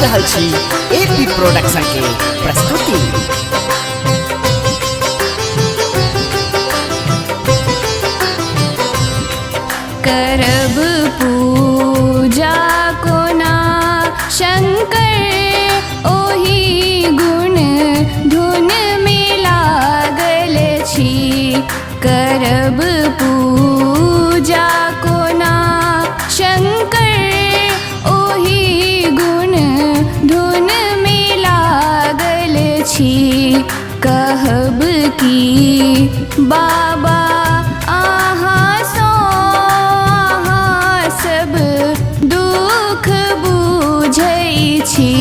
रहल छी AP production के प्रस्तुति। करब पूजा कोना शंकर ओही गुण धुन में लागल छी। करब पूजा कोना शंकर ओही गुण धुन में लागल छी। कहब की बाबा आहाँ सो सब दुख बुझै छी।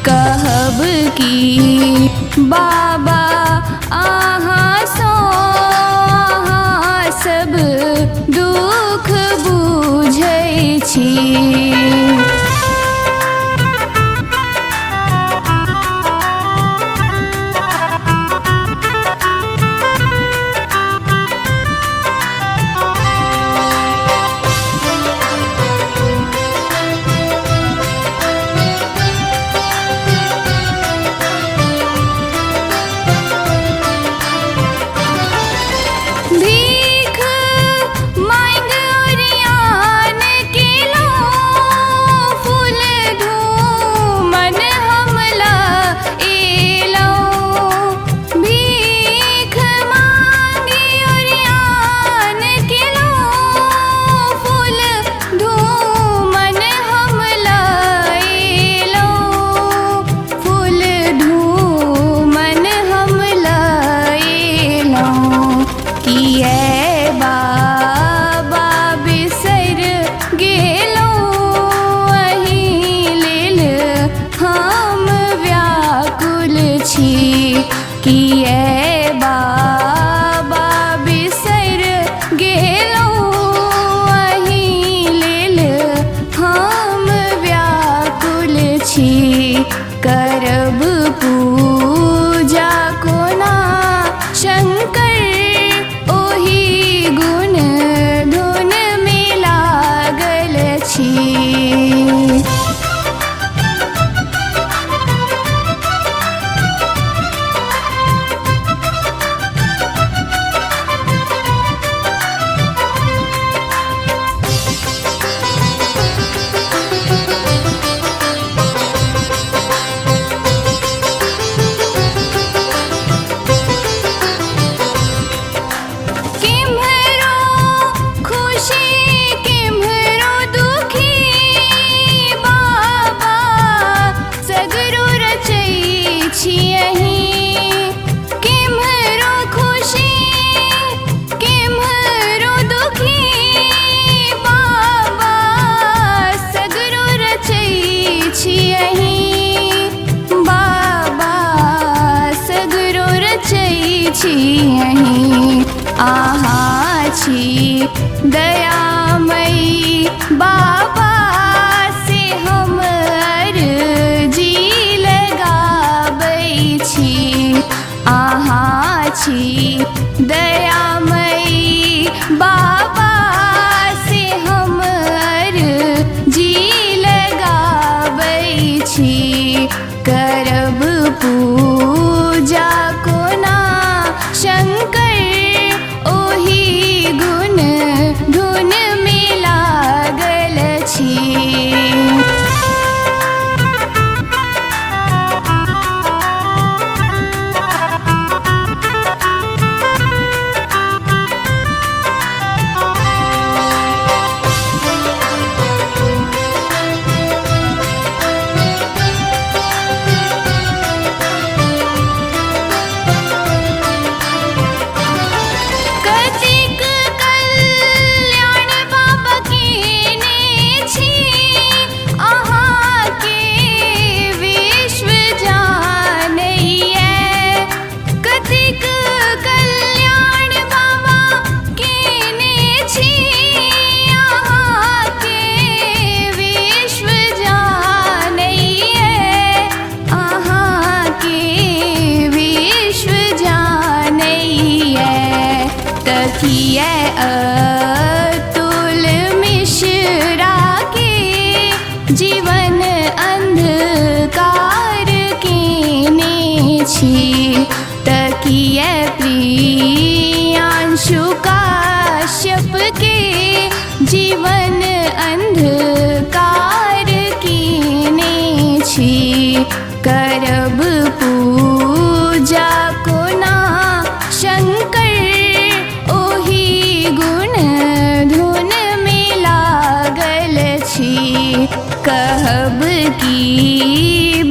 कहब की बाबा आहाँ सो सब दुख बुझै छी। भीख मांग ओरियान केलो फूल धूमन हमला एलो। भीख मांगी ओरियान केलो फूल धूमन हमला एलो। फूल धूमन हमला एलो। किए बाबा बिसर गेलो अही लेल हम व्याकुल छी। किए बाबा बिसर गेलो अही लेल हम व्याकुल छी। करब पूजा कोना शंकर ओही गुण धुन में लागल छी। किम्हरो खुशी किम्हरो दुखी बाबा सगरो रचै छियहि। किम्हरो खुशी किम्हरो दुखी बाबा सगरो रचै छियहि। बाबा सगरो रचै छियहि। आहाँ छी दयामयी बाबा से हम अर्जी लगाबै छी। आहाँ छी दयामयी बाबा से हम अर्जी लगाबै छी। करब पूजा कोना शंकर ओही गुण धुन में लागल छी। कतिक कल्याण बाबा केने छी। आहाँ के विश्व जानैये। कतिक कल्याण बाबा केने छी। आहाँ के विश्व जानैये। आहाँ के विश्व जानैये। तकिए अतुल मिश्रा के जीवन अंध करब पूजा कोना शंकर ओही गुण धुन में लागल छी कहब की